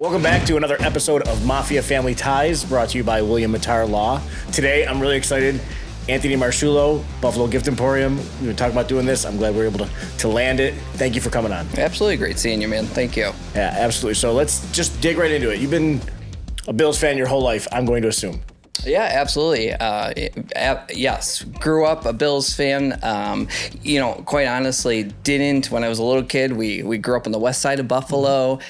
Welcome back to another episode of Mafia Family Ties, brought to you by William Matar Law. Today, I'm really excited. Anthony Marascuilo, Buffalo Gift Emporium. We've been talking about doing this. I'm glad we're able to land it. Thank you for coming on. Absolutely great seeing you, man. Thank you. Yeah, absolutely. So let's just dig right into it. You've been a Bills fan your whole life, I'm going to assume. Yeah, absolutely. Yes, grew up a Bills fan. Quite honestly, didn't when I was a little kid. We grew up on the west side of Buffalo,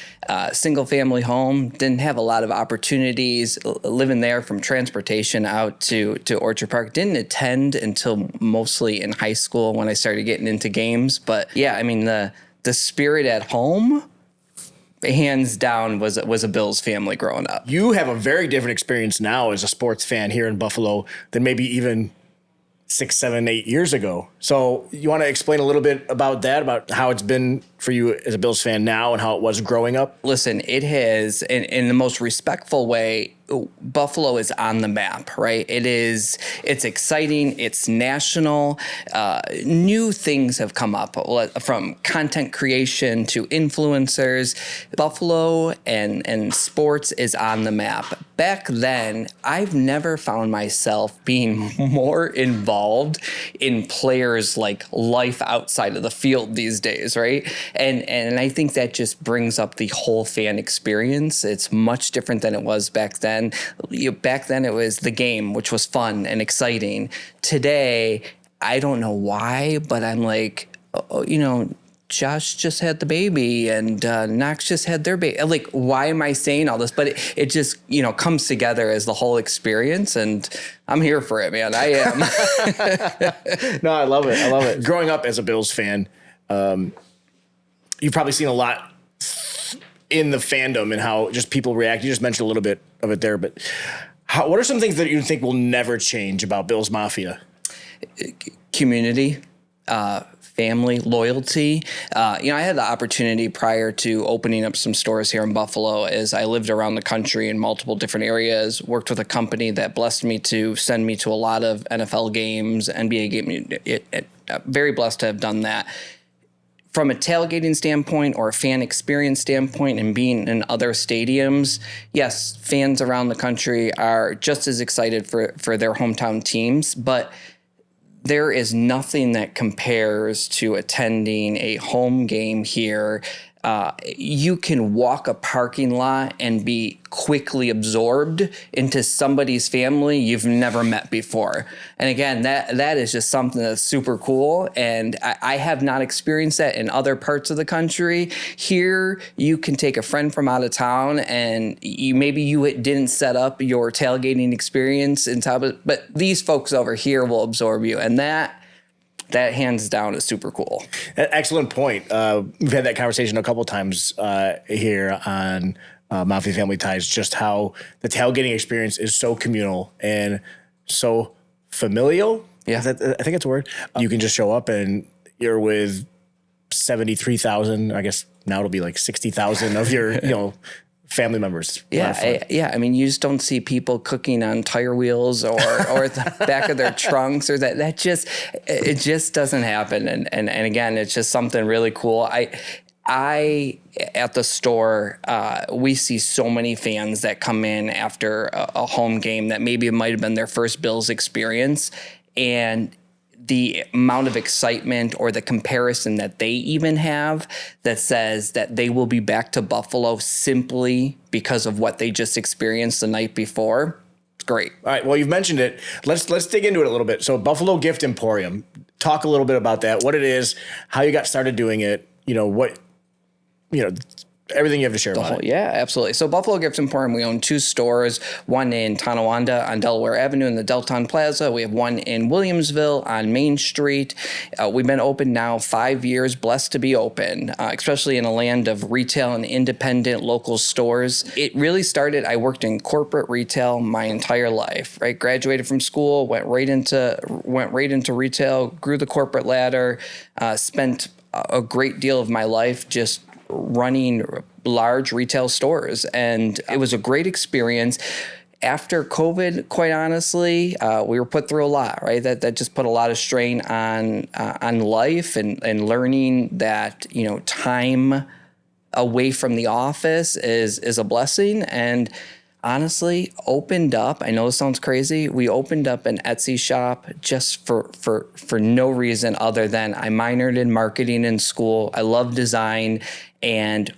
single family home. Didn't have a lot of opportunities living there, from transportation out to Orchard Park. Didn't attend until mostly in high school when I started getting into games. But yeah, I mean the spirit at home, hands down, was a Bills family growing up. You have a very different experience now as a sports fan here in Buffalo than maybe even 6, 7, 8 years ago. So you want to explain a little bit about that, about how it's been for you as a Bills fan now and how it was growing up? Listen, it has, in the most respectful way, Buffalo is on the map, right? It's exciting. It's national. New things have come up, from content creation to influencers. Buffalo and sports is on the map. Back then, I've never found myself being more involved in players' life outside of the field these days, right? And I think that just brings up the whole fan experience. It's much different than it was back then. Back then it was the game, which was fun and exciting. Today, I don't know why, but I'm like, Josh just had the baby and Knox just had their baby. Like, why am I saying all this? But it just, comes together as the whole experience, and I'm here for it, man. I am. No, I love it. I love it. Growing up as a Bills fan, you've probably seen a lot in the fandom and how just people react. You just mentioned a little bit of it there, but what are some things that you think will never change about Bills Mafia? Community, family, loyalty. I had the opportunity prior to opening up some stores here in Buffalo, as I lived around the country in multiple different areas, worked with a company that blessed me to send me to a lot of NFL games, NBA games. Very blessed to have done that. From a tailgating standpoint or a fan experience standpoint, and being in other stadiums, yes, fans around the country are just as excited for their hometown teams, but there is nothing that compares to attending a home game here. You can walk a parking lot and be quickly absorbed into somebody's family you've never met before. And again, that is just something that's super cool. And I have not experienced that in other parts of the country. Here, you can take a friend from out of town, and maybe you didn't set up your tailgating experience in top, but these folks over here will absorb you. And that hands down is super cool. Excellent point. We've had that conversation a couple times here on Mafia Family Ties, just how the tailgating experience is so communal and so familial. Yeah. I think it's a word. You can just show up and you're with 73,000, I guess now it'll be like 60,000 of your, family members. Yeah. I mean, you just don't see people cooking on tire wheels or at the back of their trunks, or it just doesn't happen. And again, it's just something really cool. I at the store, we see so many fans that come in after a home game that maybe it might have been their first Bills experience, and the amount of excitement or the comparison that they even have that says that they will be back to Buffalo simply because of what they just experienced the night before. It's great. All right. Well, you've mentioned it. Let's dig into it a little bit. So Buffalo Gift Emporium, talk a little bit about that, what it is, how you got started doing it, everything you have to share about it. Yeah, absolutely. So Buffalo Gift Emporium, we own 2 stores, one in Tonawanda on Delaware Avenue in the Delton Plaza. We have one in Williamsville on Main Street. We've been open now 5 years, blessed to be open, especially in a land of retail and independent local stores. It really started, I worked in corporate retail my entire life, right? Graduated from school, went right into retail, grew the corporate ladder, spent a great deal of my life just running large retail stores. And it was a great experience. After COVID, quite honestly, we were put through a lot, right? That just put a lot of strain on life and learning that, time away from the office is a blessing. And honestly, opened up, I know this sounds crazy, we opened up an Etsy shop just for no reason other than I minored in marketing in school. I love design and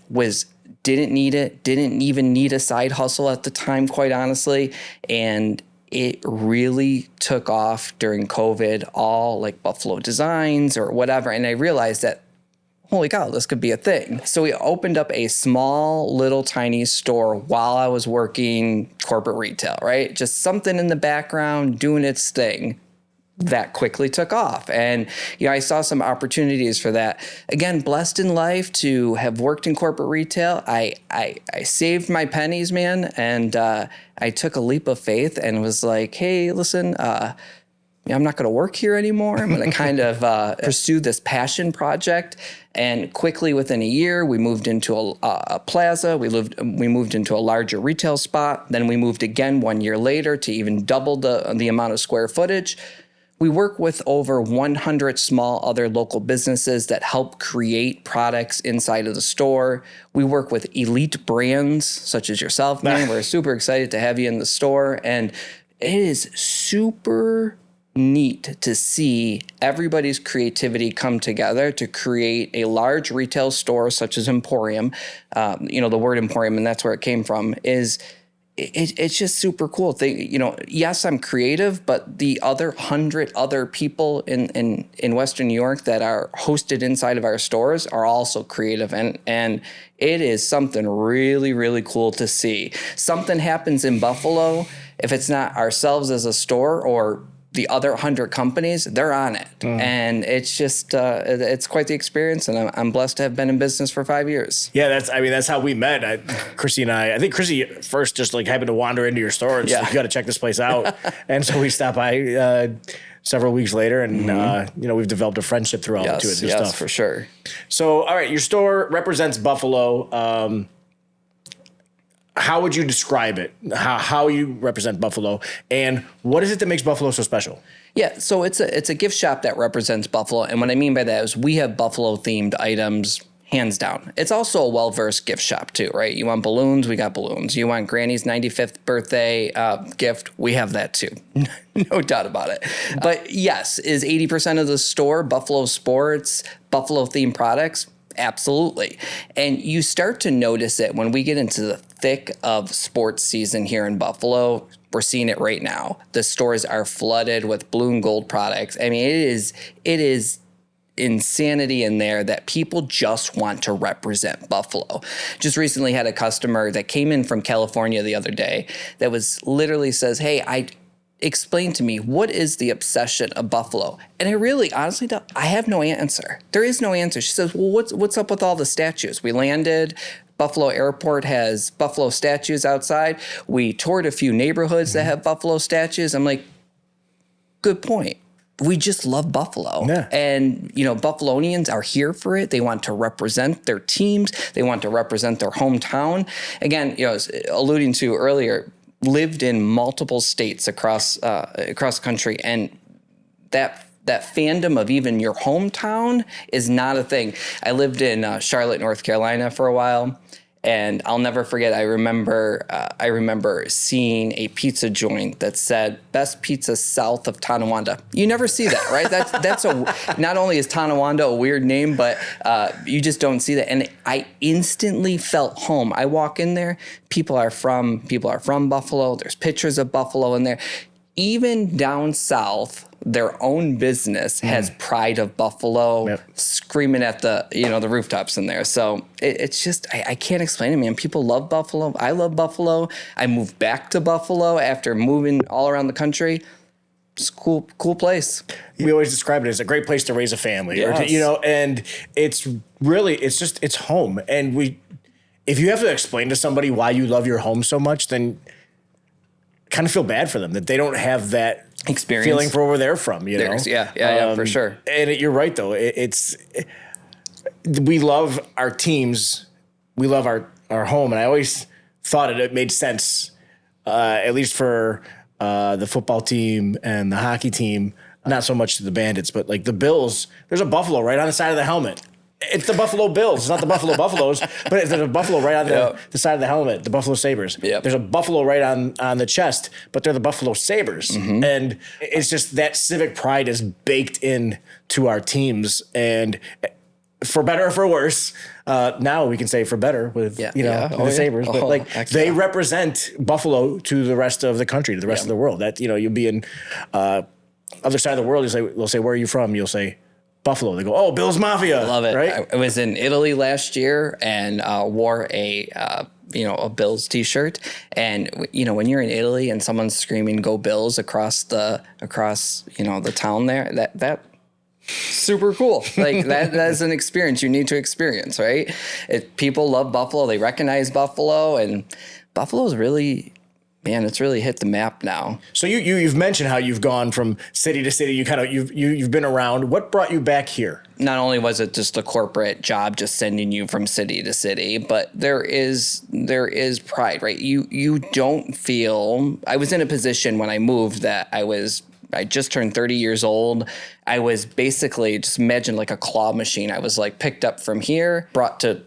didn't need it, didn't even need a side hustle at the time, quite honestly. And it really took off during COVID, all like Buffalo Designs or whatever. And I realized that, holy cow, this could be a thing. So we opened up a small, little, tiny store while I was working corporate retail, right? Just something in the background doing its thing. That quickly took off. And, I saw some opportunities for that. Again, blessed in life to have worked in corporate retail. I saved my pennies, man. And I took a leap of faith and was like, hey, listen, I'm not going to work here anymore. I'm going to kind of pursue this passion project. And quickly within a year, we moved into a plaza. We moved into a larger retail spot. Then we moved again 1 year later to even double the amount of square footage. We work with over 100 small other local businesses that help create products inside of the store. We work with elite brands such as yourself, man. We're super excited to have you in the store. And it is super neat to see everybody's creativity come together to create a large retail store such as Emporium. The word Emporium, and that's where it came from, it's just super cool. Yes, I'm creative, but the other 100 other people in Western New York that are hosted inside of our stores are also creative. And it is something really, really cool to see. Something happens in Buffalo, if it's not ourselves as a store or the other 100 companies, they're on it. And it's just, it's quite the experience. And I'm blessed to have been in business for 5 years. Yeah, that's how we met. Chrissy and I think Chrissy first just like happened to wander into your store and she's like, you got to check this place out. And so we stopped by several weeks later and, we've developed a friendship through all the two of this stuff. For sure. So, all right, your store represents Buffalo. How would you describe it? How you represent Buffalo, and what is it that makes Buffalo so special? Yeah, so it's a gift shop that represents Buffalo, and what I mean by that is we have Buffalo themed items, hands down. It's also a well-versed gift shop too, right? You want balloons, we got balloons. You want Granny's 95th birthday gift, we have that too. No doubt about it. But yes, is 80% of the store Buffalo sports, Buffalo themed products? Absolutely. And you start to notice it when we get into the thick of sports season here in Buffalo. We're seeing it right now. The stores are flooded with blue and gold products. I mean, it is insanity in there that people just want to represent Buffalo. Just recently had a customer that came in from California the other day that was literally says, hey, explain to me, what is the obsession of Buffalo? And I really, honestly, I have no answer. There is no answer. She says, well, what's up with all the statues? We landed, Buffalo Airport has Buffalo statues outside. We toured a few neighborhoods that have Buffalo statues. I'm like, good point. We just love Buffalo. Yeah. And, Buffalonians are here for it. They want to represent their teams. They want to represent their hometown. Again, I was alluding to earlier, lived in multiple states across the country, and that fandom of even your hometown is not a thing. I lived in Charlotte, North Carolina for a while, and I'll never forget. I remember seeing a pizza joint that said "Best Pizza South of Tonawanda." You never see that, right? That's not only is Tonawanda a weird name, but you just don't see that. And I instantly felt home. I walk in there, people are from Buffalo. There's pictures of Buffalo in there. Even down south, their own business has pride of Buffalo screaming at the rooftops in there. So it's just, I can't explain it, man. People love Buffalo. I love Buffalo. I moved back to Buffalo after moving all around the country. It's a cool place. We always describe it as a great place to raise a family, yes. And it's home. And if you have to explain to somebody why you love your home so much, then kind of feel bad for them that they don't have that experience feeling for where they're from, Yeah, for sure. And you're right though. We love our teams. We love our home. And I always thought it made sense, at least for the football team and the hockey team, not so much to the Bandits, but like the Bills, there's a buffalo right on the side of the helmet. It's the Buffalo Bills. It's not the Buffalo Buffaloes, but there's a buffalo right on the side of the helmet, the Buffalo Sabres. Yep. There's a buffalo right on the chest, but they're the Buffalo Sabres. And it's just that civic pride is baked in to our teams. And for better or for worse, now we can say for better with the Sabres, but they represent Buffalo to the rest of the country, to the rest of the world. That you'll be in other side of the world. They'll say, "Where are you from?" You'll say, Buffalo. They go, "Oh, Bills Mafia." Love it. Right? I was in Italy last year and wore a Bills t-shirt. And when you're in Italy and someone's screaming "Go Bills" across the town there, that super cool. Like that's an experience you need to experience, right? People love Buffalo. They recognize Buffalo, and Buffalo's really. Man, it's really hit the map now. So you've mentioned how you've gone from city to city. You've been around. What brought you back here? Not only was it just a corporate job, just sending you from city to city, but there is pride, right? You don't feel. I was in a position when I moved that I just turned 30 years old. I was basically, just imagine like a claw machine. I was like picked up from here, brought to.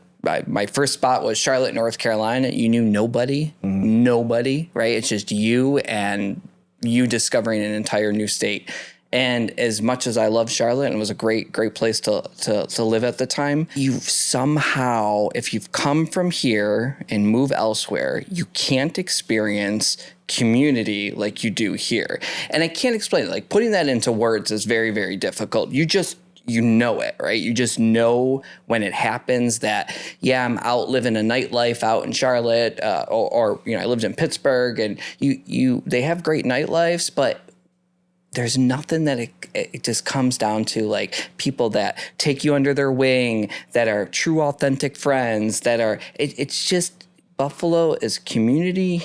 My first spot was Charlotte, North Carolina. You knew nobody, right? It's just you and you discovering an entire new state. And as much as I love Charlotte, and it was a great place to live at the time, you somehow, if you've come from here and move elsewhere, you can't experience community like you do here. And I can't explain it. Like putting that into words is very, very difficult. You know it, right? You just know when it happens that, I'm out living a nightlife out in Charlotte, or I lived in Pittsburgh, and they have great nightlives, but there's nothing that it just comes down to like people that take you under their wing, that are true, authentic friends, it's just Buffalo is community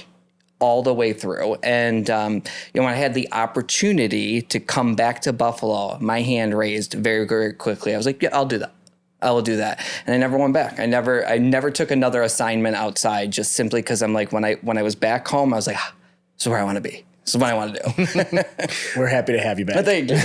all the way through. And, when I had the opportunity to come back to Buffalo, my hand raised very, very quickly. I was like, yeah, I'll do that. I will do that. And I never went back. I never took another assignment outside, just simply because I'm like, when I was back home, I was like, this is where I want to be. This is what I want to do. We're happy to have you back. But thank you.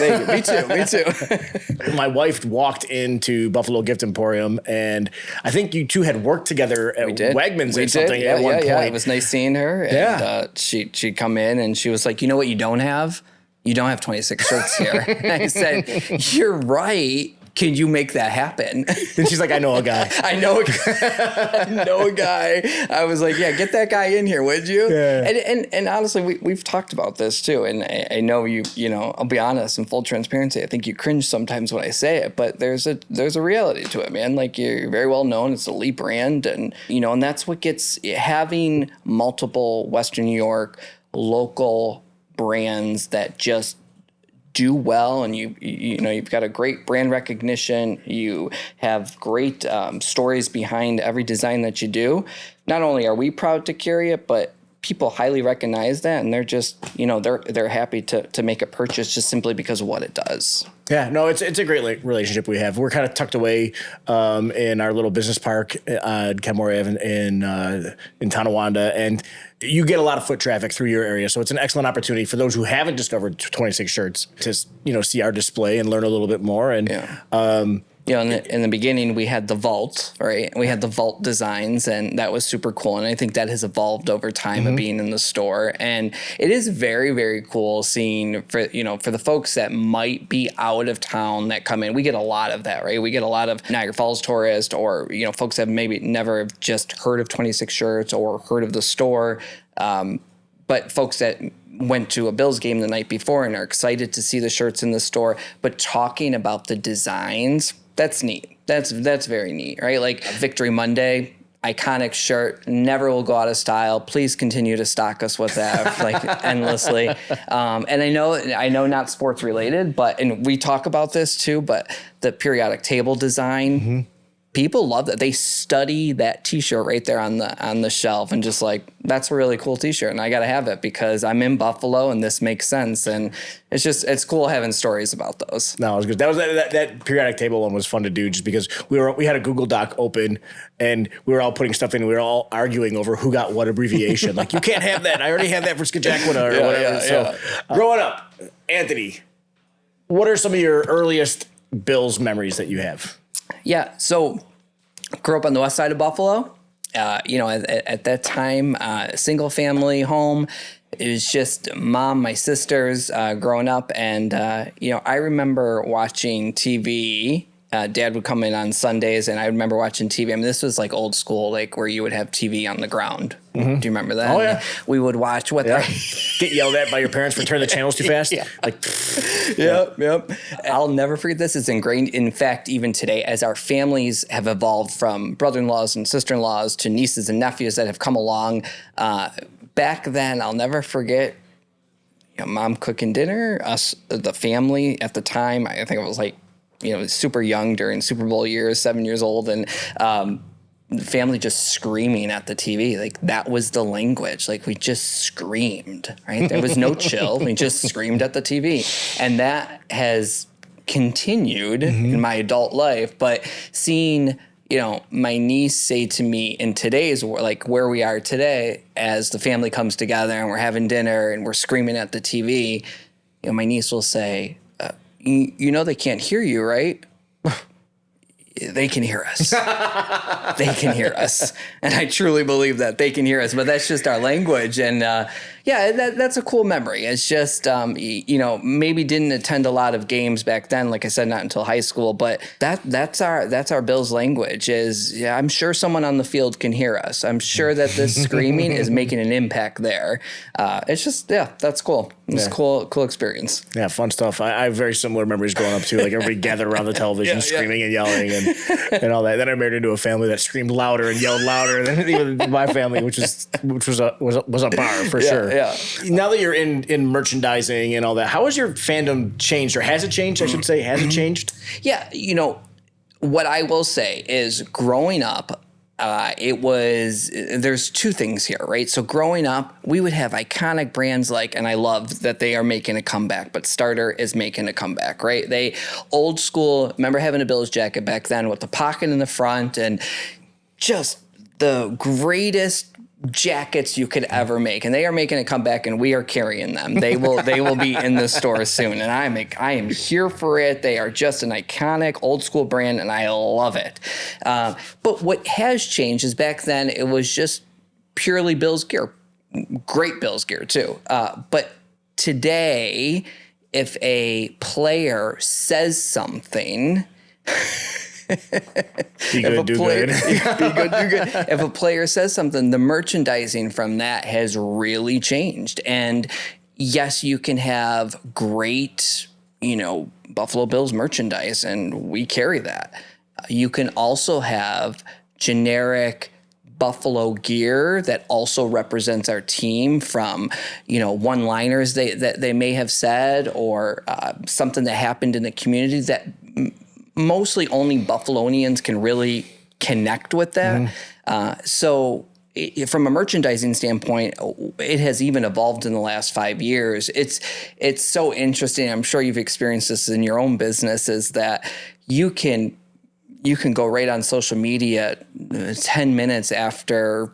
Me too. My wife walked into Buffalo Gift Emporium, and I think you two had worked together at Wegmans or something at one point. Yeah, it was nice seeing her. And she'd come in, and she was like, "You know what you don't have? You don't have 26 shirts here." And I said, "You're right. Can you make that happen?" Then she's like, "I know a guy." I know a guy. I was like, "Yeah, get that guy in here, would you?" Yeah. And honestly, we've talked about this too. And I know I'll be honest, in full transparency, I think you cringe sometimes when I say it, but there's a reality to it, man. Like you're very well known. It's a elite brand, and and that's what gets having multiple Western New York local brands that just do well, and you've got a great brand recognition. You have great stories behind every design that you do. Not only are we proud to carry it, but people highly recognize that, and they're just they're happy to make a purchase just simply because of what it does. Yeah, no, it's a great relationship we have. We're kind of tucked away in our little business park on Kenmore Ave in Tonawanda, and you get a lot of foot traffic through your area. So it's an excellent opportunity for those who haven't discovered 26 shirts to see our display and learn a little bit more. And in the beginning, we had the vault, right? We had the vault designs, and that was super cool. And I think that has evolved over time of being in the store. And it is very, very cool seeing for the folks that might be out of town that come in. We get a lot of that, right? We get a lot of Niagara Falls tourists, or folks that maybe never just heard of 26 shirts or heard of the store, but folks that went to a Bills game the night before and are excited to see the shirts in the store, but talking about the designs. That's neat. That's very neat, right? Like Victory Monday, iconic shirt, never will go out of style. Please continue to stock us with that like endlessly. And I know not sports related, and we talk about this too, but the periodic table design, people love that. They study that T-shirt right there on the shelf and just like, that's a really cool T-shirt, and I got to have it because I'm in Buffalo and this makes sense. And it's cool having stories about those. No, it was good. That periodic table one was fun to do just because we had a Google Doc open and we were all putting stuff in. And we were all arguing over who got what abbreviation. Like, you can't have that. I already have that for Skajackwina or whatever. Growing up, Anthony, what are some of your earliest Bills memories that you have? Yeah. So grew up on the west side of Buffalo. At that time, single family home. It was just mom, my sisters growing up. And, I remember watching TV. Dad would come in on Sundays, and I remember watching TV. I mean, this was like old school, like where you would have TV on the ground. Mm-hmm. Do you remember that? Oh, yeah. We would watch what get yelled at by your parents for turning the channels too fast. Yeah. Yep. I'll never forget this. It's ingrained. In fact, even today, as our families have evolved from brother-in-laws and sister-in-laws to nieces and nephews that have come along, back then, I'll never forget, mom cooking dinner, us, the family at the time. I think it was like, super young during Super Bowl years, 7 years old, and the family just screaming at the TV. Like, that was the language. Like, we just screamed, right? There was no chill. We just screamed at the TV. And that has continued in my adult life. But seeing, my niece say to me in today's, like where we are today, as the family comes together and we're having dinner and we're screaming at the TV, my niece will say, they can't hear you, right? They can hear us. They can hear us. And I truly believe that they can hear us, but that's just our language. And that's a cool memory. It's just, maybe didn't attend a lot of games back then. Like I said, not until high school, but that's our Bills language is, I'm sure someone on the field can hear us. I'm sure that this screaming is making an impact there. It's just, that's cool. It's cool experience. Yeah, fun stuff. I have very similar memories growing up too. Like everybody gathered around the television, screaming and yelling and all that. Then I married into a family that screamed louder and yelled louder than even my family, which was a bar for sure. Yeah. Now that you're in merchandising and all that, how has your fandom changed, or has it changed? I should say, has it changed? Yeah, what I will say is, growing up, there's two things here, right? So growing up, we would have iconic brands and I love that they are making a comeback, but Starter is making a comeback, right? They old school, remember having a Bills jacket back then with the pocket in the front and just the greatest jackets you could ever make, and they are making a comeback, and we are carrying them. They will be in the store soon, and I am here for it. They are just an iconic old school brand, and I love it. But what has changed is, back then it was just purely Bills gear, great Bills gear too. But today, if a player says something. Be good, do good. If a player says something, the merchandising from that has really changed. And yes, you can have great, Buffalo Bills merchandise, and we carry that. You can also have generic Buffalo gear that also represents our team, from, one-liners that they may have said, or something that happened in the community that mostly only Buffalonians can really connect with that. So from a merchandising standpoint, it has even evolved in the last 5 years. It's so interesting. I'm sure you've experienced this in your own business, is that you can go right on social media 10 minutes after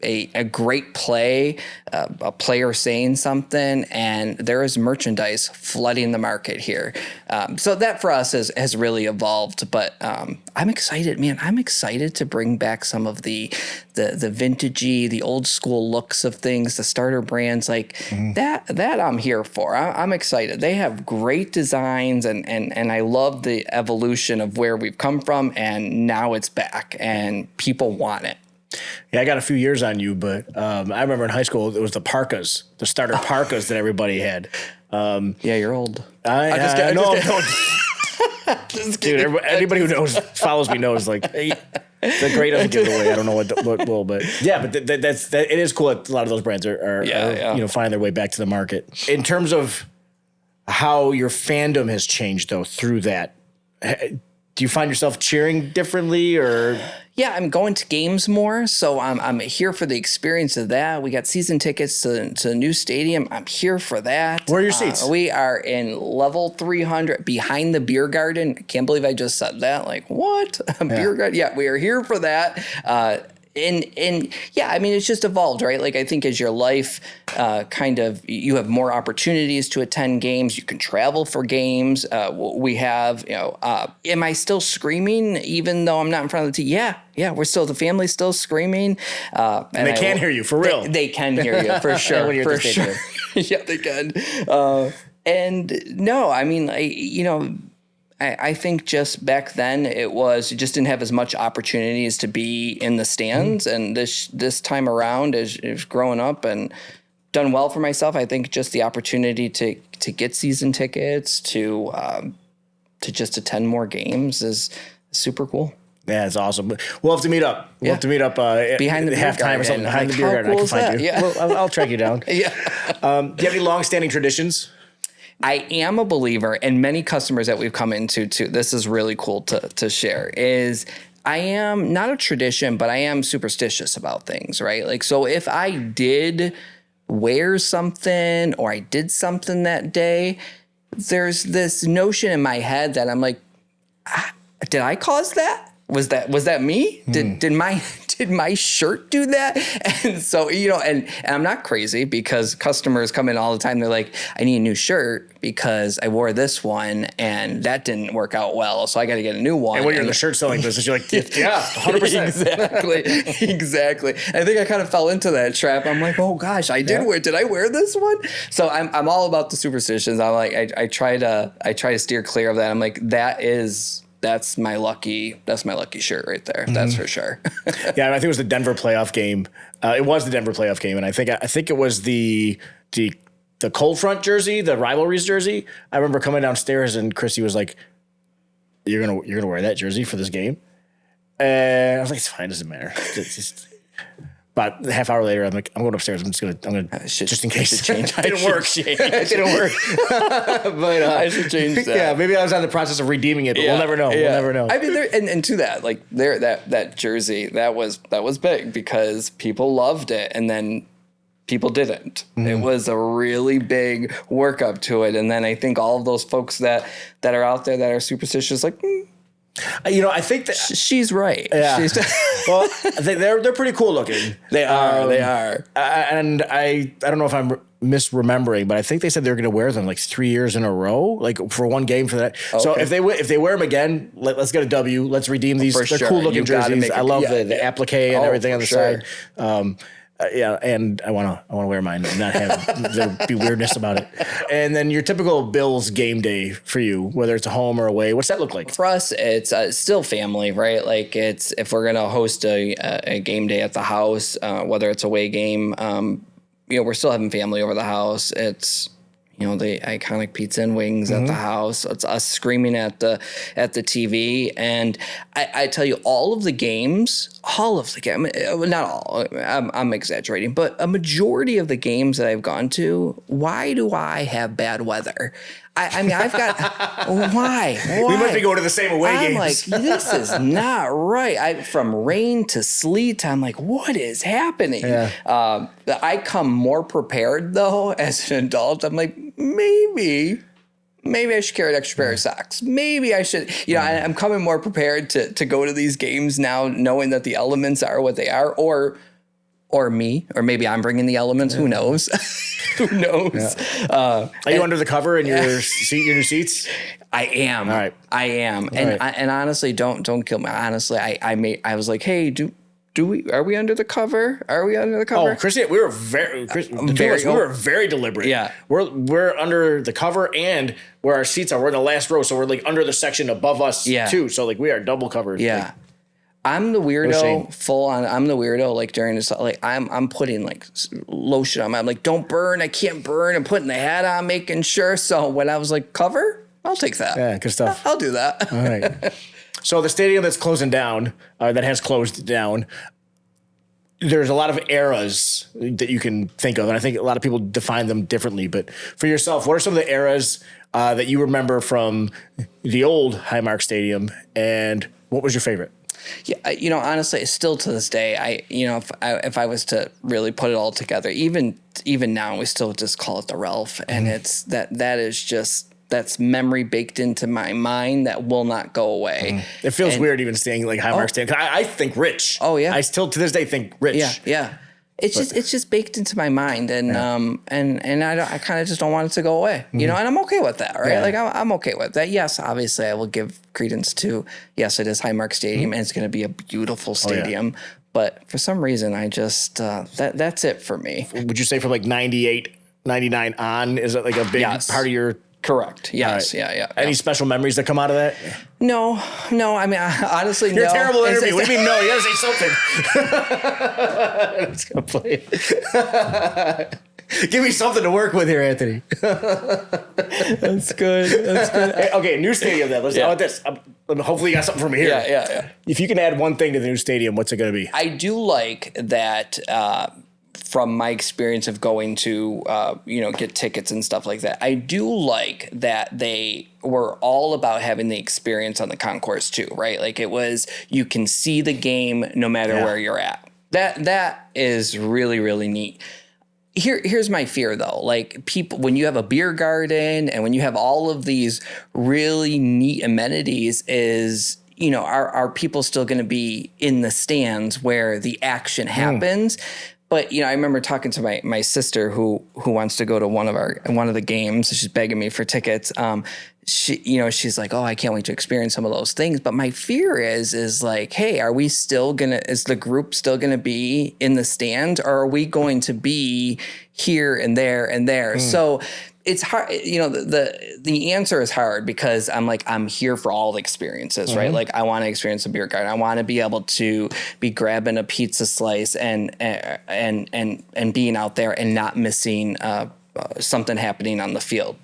a great play, a player saying something, and there is merchandise flooding the market here. So that for us has really evolved. But I'm excited, man. I'm excited to bring back some of the vintagey, the old school looks of things, the starter brands that I'm here for. I'm excited. They have great designs, and I love the evolution of where we've come from, and now it's back, and people want it. Yeah, I got a few years on you, but I remember in high school, it was the parkas, the starter parkas that everybody had. Yeah, you're old. I know. Dude, anybody who follows me knows, the gray doesn't give it away. I don't know what will, but yeah, but it is cool that a lot of those brands are finding their way back to the market. In terms of how your fandom has changed, though, through that, do you find yourself cheering differently, or? Yeah, I'm going to games more, so I'm here for the experience of that. We got season tickets to a new stadium. I'm here for that. Where are your seats? We are in level 300, behind the beer garden. I can't believe I just said that. Like, what? Beer garden? Yeah, we are here for that. And yeah, I mean, it's just evolved, right? Like, I think as your life you have more opportunities to attend games, you can travel for games. We have, am I still screaming even though I'm not in front of the TV? Yeah, the family's still screaming. And they can hear you, for real. They can hear you, for sure. When you're at for the sure. Yeah, they can. And no, I mean, I think just back then you just didn't have as much opportunities to be in the stands. And this time around, as growing up and done well for myself, I think just the opportunity to get season tickets, to just attend more games is super cool. Yeah, it's awesome. We'll have to meet up. We'll have to meet up behind the beer halftime or something. Behind the beer garden, cool I can find you. Yeah. Well, I'll track you down. Yeah. Do you have any long-standing traditions? I am a believer, and many customers that we've come into too, this is really cool to share, is I am not a tradition, but I am superstitious about things, right? Like, so if I did wear something or I did something that day, there's this notion in my head that I'm like, did I cause that? Was that me? Did my shirt do that? And so, and I'm not crazy, because customers come in all the time. They're like, I need a new shirt because I wore this one and that didn't work out well, so I got to get a new one. And when you're in the shirt selling business, you're like, yeah, 100%. Exactly. I think I kind of fell into that trap. I'm like, oh gosh, did I wear this one? So I'm all about the superstitions. I'm like, I try to steer clear of that. I'm like, that's my lucky shirt right there. Mm-hmm. That's for sure. Yeah, I think it was the Denver playoff game. It was the Denver playoff game, and I think it was the cold front jersey, the rivalries jersey. I remember coming downstairs and Chrissy was like, "You're gonna wear that jersey for this game?" And I was like, "It's fine, doesn't matter." It's just. About a half hour later, I'm like, I'm going upstairs. I'm gonna just in case it didn't work. It didn't work. But I should change that. Yeah, maybe I was on the process of redeeming it, but we'll never know. Yeah. We'll never know. I mean, and to that, like that jersey, that was big because people loved it, and then people didn't. Mm-hmm. It was a really big work up to it, and then I think all of those folks that are out there that are superstitious, like. I think that she's right. Yeah. Well, they're pretty cool looking. They are. And I don't know if I'm misremembering, but I think they said they're going to wear them like 3 years in a row, like for one game for that. Okay. So if they wear them again, let's get a W. Let's redeem these. They're cool looking jerseys. I love the applique and everything on the side. And I want to wear mine and not have there be weirdness about it. And then your typical Bills game day for you, whether it's a home or away, what's that look like? For us, it's still family, right? Like if we're gonna host a game day at the house, whether it's a away game, we're still having family over the house. It's the iconic pizza and wings at the house. It's us screaming at the TV. And I tell you, all of the games, not all, I'm exaggerating, but a majority of the games that I've gone to, why do I have bad weather? I mean, I've got, why? We must be going to the same away games. I'm like, this is not right. From rain to sleet, I'm like, what is happening? Yeah. I come more prepared, though, as an adult. I'm like, maybe I should carry an extra pair of socks. Maybe I should, I'm coming more prepared to go to these games now, knowing that the elements are what they are, or maybe I'm bringing the elements. Who knows? Who knows? Yeah. Are you under the cover in your seats? I am. All right. I am. And honestly, don't kill me. Honestly, I was like, hey, are we under the cover? Are we under the cover? Oh, Chrissy, we were very deliberate. Yeah. We're under the cover, and where our seats are, we're in the last row, so we're like under the section above us too. So like we are double covered. Yeah. Like, I'm the weirdo, full on. I'm the weirdo. Like during this, like I'm putting like lotion on. I'm like, don't burn. I can't burn. I'm putting the hat on, making sure. So when I was like, cover, I'll take that. Yeah, good stuff. I'll do that. All right. So the stadium that's closing down, that has closed down, there's a lot of eras that you can think of, and I think a lot of people define them differently. But for yourself, what are some of the eras that you remember from the old Highmark Stadium, and what was your favorite? Yeah, honestly, still to this day, if I was to really put it all together, even now, we still just call it the Ralph, and it's that is just that's memory baked into my mind that will not go away. It feels weird even saying like Highmark Stadium. 'Cause I think Rich. Oh, yeah. I still to this day think Rich. Yeah. It's just baked into my mind, and I kind of just don't want it to go away, you know, and I'm okay with that, right? Yeah. Like I'm okay with that. Yes, obviously I will give credence to yes, it is Highmark Stadium, and it's going to be a beautiful stadium. But for some reason, I just that's it for me. Would you say from like 98, 99 on, is it like a big part of your? Correct. Yes. Right. Yeah. Any special memories that come out of that? No. I mean, honestly, You're no. a terrible interview. What do you mean no? You gotta say something. I'm just gonna play it. Give me something to work with here, Anthony. That's good. Hey, okay, new stadium then. Let's how about this? Hopefully you got something from here. Yeah. If you can add one thing to the new stadium, what's it gonna be? I do like that. From my experience of going to, get tickets and stuff like that, I do like that they were all about having the experience on the concourse too, right? Like it was, you can see the game no matter where you're at. That is really, really neat. Here's my fear though. Like people, when you have a beer garden and when you have all of these really neat amenities is, are people still going to be in the stands where the action happens? But I remember talking to my sister who wants to go to one of the games. She's begging me for tickets. She's like, oh, I can't wait to experience some of those things. But my fear is like, hey, is the group still gonna be in the stand, or are we going to be here and there and there? So it's hard, the answer is hard because I'm here for all the experiences, right? Like I want to experience a beer garden. I want to be able to be grabbing a pizza slice and being out there and not missing something happening on the field.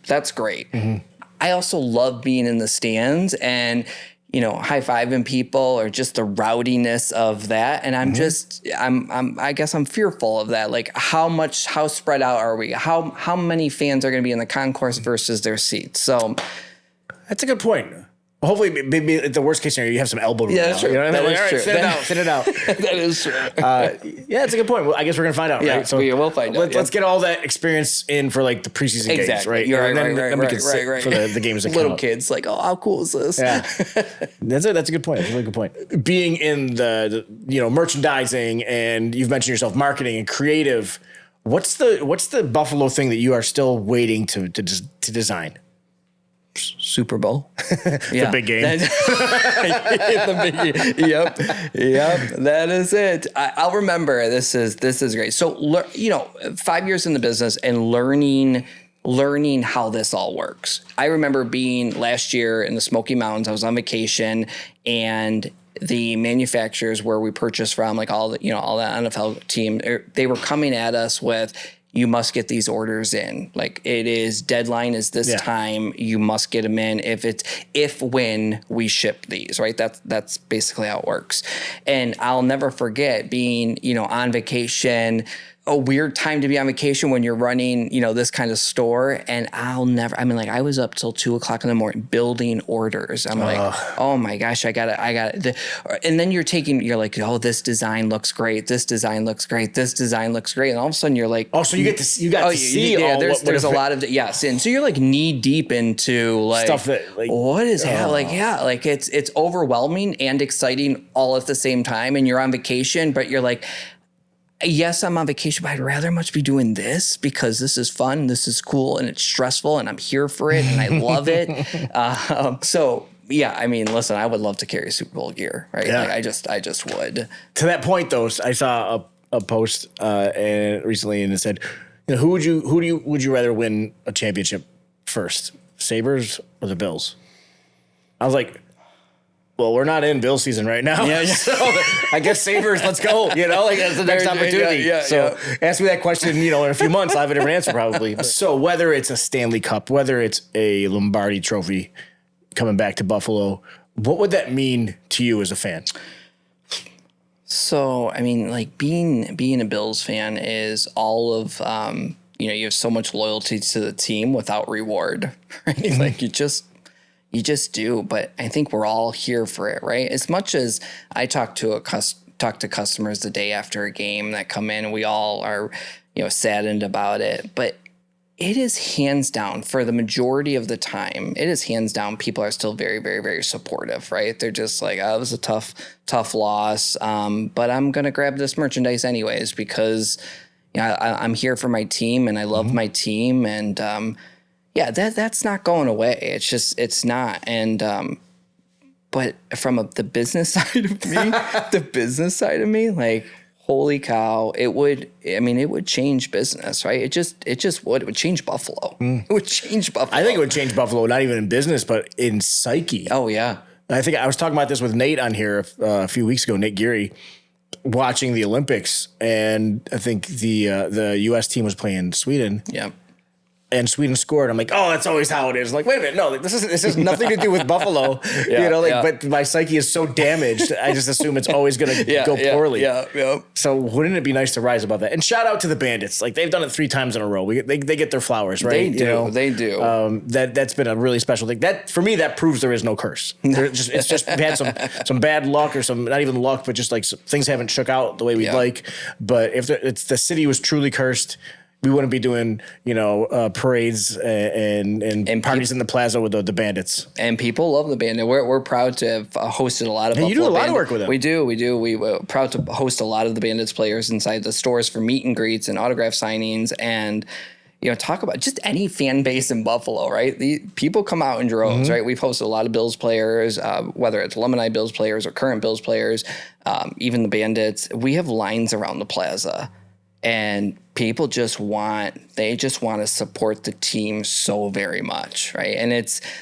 That's great. I also love being in the stands and high-fiving people or just the rowdiness of that. And I guess I'm fearful of that. Like how spread out are we? How many fans are going to be in the concourse versus their seats? So that's a good point. Hopefully, maybe the worst case scenario, you have some elbow room. Yeah, that's true. That is true. Thin it out. That is true. Yeah, it's a good point. Well, I guess we're gonna find out. Yeah, right? So we'll find out. Let's get all that experience in for like the preseason games, right? You're and right. then we can sit for the games that Little count. kids like, oh, how cool is this? Yeah, that's a good point. That's a really good point. Being in the merchandising, and you've mentioned yourself marketing and creative. What's the Buffalo thing that you are still waiting to design? Super Bowl. The big game. Yep. That is it. I'll remember. This is great. So 5 years in the business and learning how this all works. I remember being last year in the Smoky Mountains. I was on vacation, and the manufacturers where we purchased from, like all the NFL team, they were coming at us with, you must get these orders in. Like deadline is this time. You must get them in when we ship these, right? That's basically how it works. And I'll never forget being, on vacation, a weird time to be on vacation when you're running, this kind of store. And I was up till 2:00 in the morning building orders. I'm like, oh my gosh, I got it. And then you're like, oh, this design looks great. This design looks great. This design looks great. And all of a sudden you're like, oh, so you got to see all there's a lot of, yes. And so you're like knee deep into like stuff that like, what is happening? Like, it's overwhelming and exciting all at the same time. And you're on vacation, but you're like, yes, I'm on vacation, but I'd rather much be doing this because this is fun, this is cool, and it's stressful, and I'm here for it, and I love it. Listen, I would love to carry Super Bowl gear, right? Yeah. Like I just would. To that point, though, I saw a post recently, and it said, would you rather win a championship first, Sabres or the Bills? I was like, well, we're not in Bill season right now. Yeah. So I guess Sabres, let's go. That's the next opportunity. Ask me that question, in a few months, I'll have a different answer probably. So whether it's a Stanley Cup, whether it's a Lombardi trophy coming back to Buffalo, what would that mean to you as a fan? So, being a Bills fan is all of, you have so much loyalty to the team without reward, right? Mm-hmm. Like you just do, but I think we're all here for it, right? As much as I talk to customers the day after a game that come in, and we all are, saddened about it. But it is hands down for the majority of the time. It is hands down. People are still very, very, very supportive, right? They're just like, oh, it was a tough loss. But I'm going to grab this merchandise anyways, because I'm here for my team and I love my team. And that's not going away. It's not. And, but from the business side of me, like, holy cow, it would change business, right? It would change Buffalo. It would change Buffalo. I think it would change Buffalo, not even in business, but in psyche. Oh, yeah. I think I was talking about this with Nate on here a few weeks ago, Nate Geary, watching the Olympics. And I think the U.S. team was playing Sweden. Yeah. And Sweden scored. I'm like, oh, that's always how it is. Like, wait a minute, no, like, this has nothing to do with Buffalo. But my psyche is so damaged. I just assume it's always going to go poorly. Yeah. So wouldn't it be nice to rise above that? And shout out to the Bandits. Like, they've done it 3 times in a row. They get their flowers, right? They do. That's been a really special thing. That for me, that proves there is no curse. It's just we've had some bad luck, or some, not even luck, but just like things haven't shook out the way we'd like. But if the city was truly cursed, we wouldn't be doing, parades and parties in the plaza with the Bandits. And people love the Bandit. We're proud to have hosted a lot of. And you do a lot of work with them. We do. We're proud to host a lot of the Bandits players inside the stores for meet and greets and autograph signings, and talk about just any fan base in Buffalo, right? The people come out in droves, right? We've hosted a lot of Bills players, whether it's alumni Bills players or current Bills players, even the Bandits. We have lines around the plaza. And people just want to support the team so very much, right? And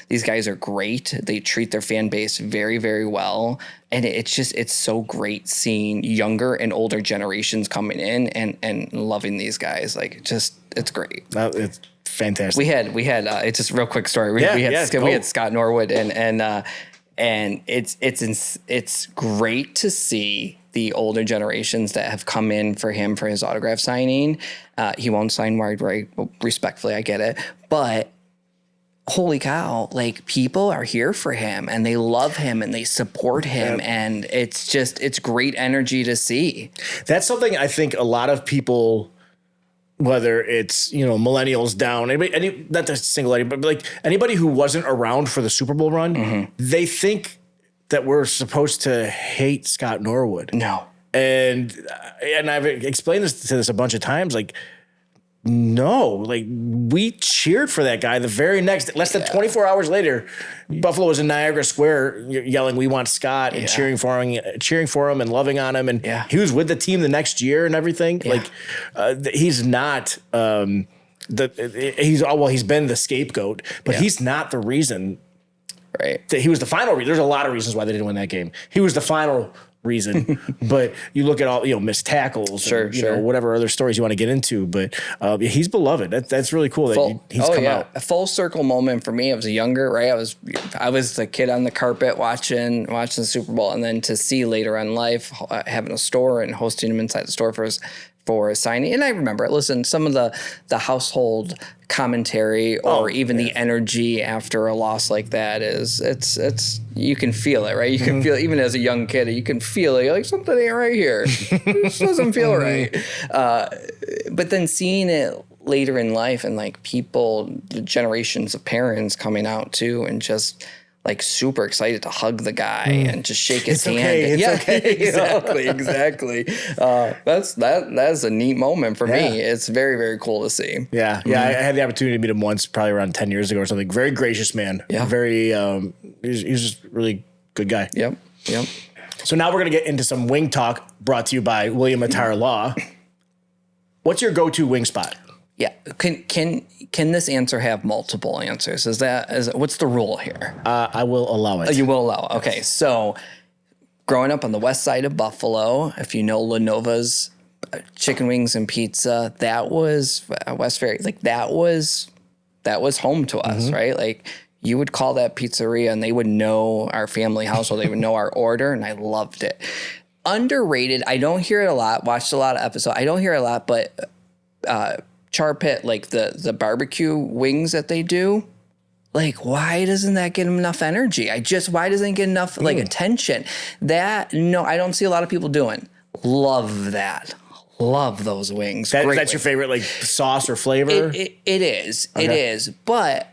these guys are great. They treat their fan base very, very well. And it's so great seeing younger and older generations coming in and loving these guys. Like, it's great. It's fantastic. We had it's just a real quick story. We had Scott Norwood and it's great to see the older generations that have come in for him for his autograph signing. He won't sign wide right, respectfully, I get it. But holy cow, like, people are here for him and they love him and they support him. Yep. And it's great energy to see. That's something I think a lot of people, whether it's, millennials down, anybody, not to single anybody, but like anybody who wasn't around for the Super Bowl run, they think that we're supposed to hate Scott Norwood. No. And I've explained this a bunch of times. Like, no, like, we cheered for that guy the very less than 24 hours later. Buffalo was in Niagara Square yelling, "We want Scott," and cheering for him and loving on him. And he was with the team the next year and everything. Yeah. Like, he's not, he's been the scapegoat, but he's not the reason. Right. He was the final reason. There's a lot of reasons why they didn't win that game. He was the final reason. But you look at all, missed tackles, and, whatever other stories you want to get into. But he's beloved. That's really cool that he's come out. A full circle moment for me. I was younger, right? I was the kid on the carpet watching the Super Bowl, and then to see later on in life having a store and hosting him inside the store for a signing. And I remember, listen, some of the household commentary or even the energy after a loss like that it's you can feel it, right? You can feel, even as a young kid, you can feel it, like, something ain't right here. This doesn't feel right. But then seeing it later in life and like people, the generations of parents coming out too, and just like super excited to hug the guy and just shake his hand. It's okay. Exactly. That's a neat moment for me. It's very, very cool to see. Yeah. I had the opportunity to meet him once, probably around 10 years ago or something. Very gracious man. Yeah. Very, he's just really good guy. Yep. So now we're going to get into some wing talk brought to you by William Attire Law. What's your go-to wing spot? Yeah. Can this answer have multiple answers? What's the rule here? I will allow it. You will allow it. Okay. So growing up on the west side of Buffalo, if you know Lenova's chicken wings and pizza, that was West Ferry. Like, that was home to us, right? Like, you would call that pizzeria and they would know our family household. They would know our order, and I loved it. Underrated. I don't hear it a lot. Watched a lot of episodes. I don't hear it a lot, but Char Pit, like the barbecue wings that they do, like, why doesn't that get enough energy? Why doesn't it get enough attention? I don't see a lot of people doing. Love that. Love those wings. That's Great your wings. favorite, like, sauce or flavor? It is. Okay. It is. But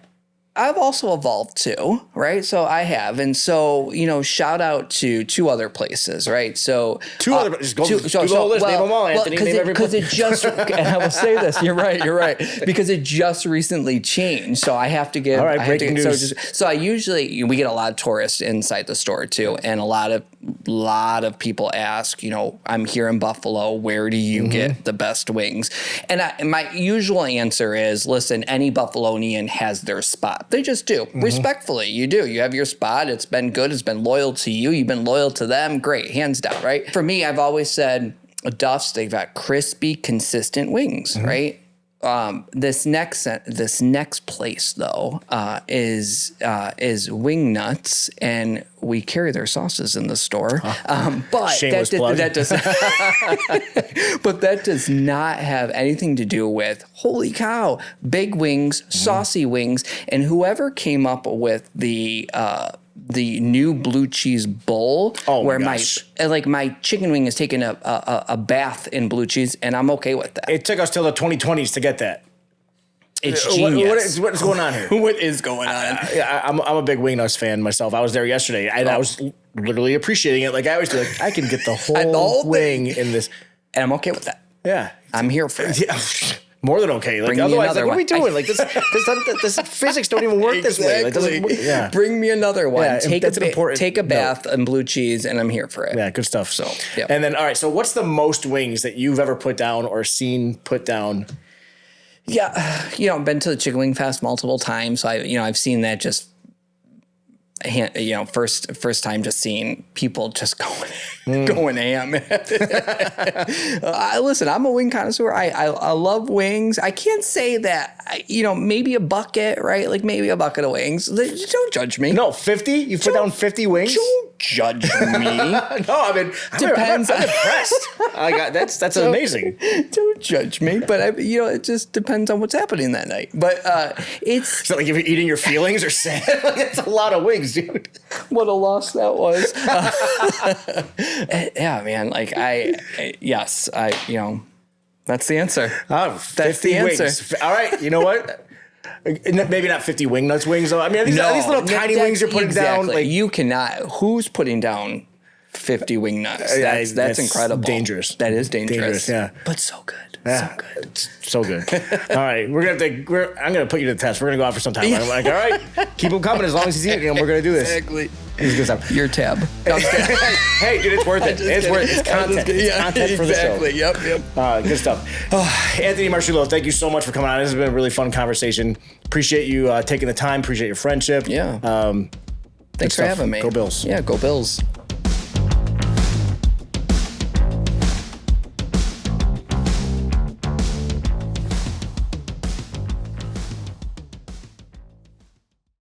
I've also evolved too, right? So I have. And so, shout out to 2 other places, right? So two other, just go, do the whole list, name them all, Anthony. Because it just, and I will say this, you're right. Because it just recently changed. So I have to give. All right, breaking news. So I usually, we get a lot of tourists inside the store too. And a lot of people ask, I'm here in Buffalo, where do you get the best wings? And my usual answer is, listen, any Buffalonian has their spot. They just do. Respectfully, you do. You have your spot. It's been good. It's been loyal to you. You've been loyal to them. Great. Hands down, right? For me, I've always said Duff's, they've got crispy, consistent wings, right? This next place though is Wing Nuts, and we carry their sauces in the store. But that does not have anything to do with, holy cow, big wings, saucy wings, and whoever came up with the new blue cheese bowl, where my chicken wing is taking a bath in blue cheese, and I'm okay with that. It took us till the 2020s to get that. It's genius. What's going on here? What is going on? I'm a big Wing Nuts fan myself. I was there yesterday, and I was literally appreciating it. Like I always do. Like I can get the whole wing in this, and I'm okay with that. Yeah, I'm here for it. Yeah. More than okay. Like otherwise, what are we doing? Like this physics don't even work this way. Like, Bring me another one. Yeah, take a bath in blue cheese, and I'm here for it. Yeah, good stuff. So, yep. And then, all right. So, what's the most wings that you've ever put down or seen put down? Yeah, I've been to the Chicken Wing Fest multiple times, so I've seen that just. First time just seeing people just going ham. Listen, I'm a wing connoisseur. I love wings. I can't say that, maybe a bucket, right? Like maybe a bucket of wings. Don't judge me. No, 50? You put down 50 wings? Don't judge me. No, I mean, depends. I'm impressed. That's amazing. Don't judge me, but it just depends on what's happening that night. But it's not like if you're eating your feelings or sad. That's a lot of wings, dude. What a loss that was. Yeah, man. Like that's the answer. That's the answer. Wings. All right. You know what? Maybe not 50 Wing Nuts wings though. I mean, these little tiny wings you're putting down. Like you cannot. Who's putting down 50 Wing Nuts? That's incredible. Dangerous. That is dangerous. Yeah. But so good. Yeah. So good. All right. I'm gonna put you to the test. We're gonna go out for some time. I'm like, all right, keep them coming as long as he's eating them. We're gonna do this. Exactly. This is good stuff. Your tab. Hey, dude, it's worth it. It's worth it. It's content. It's content for the show. Yep. Good stuff. Anthony Marascuilo, thank you so much for coming on. This has been a really fun conversation. Appreciate you taking the time. Appreciate your friendship. Yeah. Thanks for having me. Go Bills. Yeah, go Bills.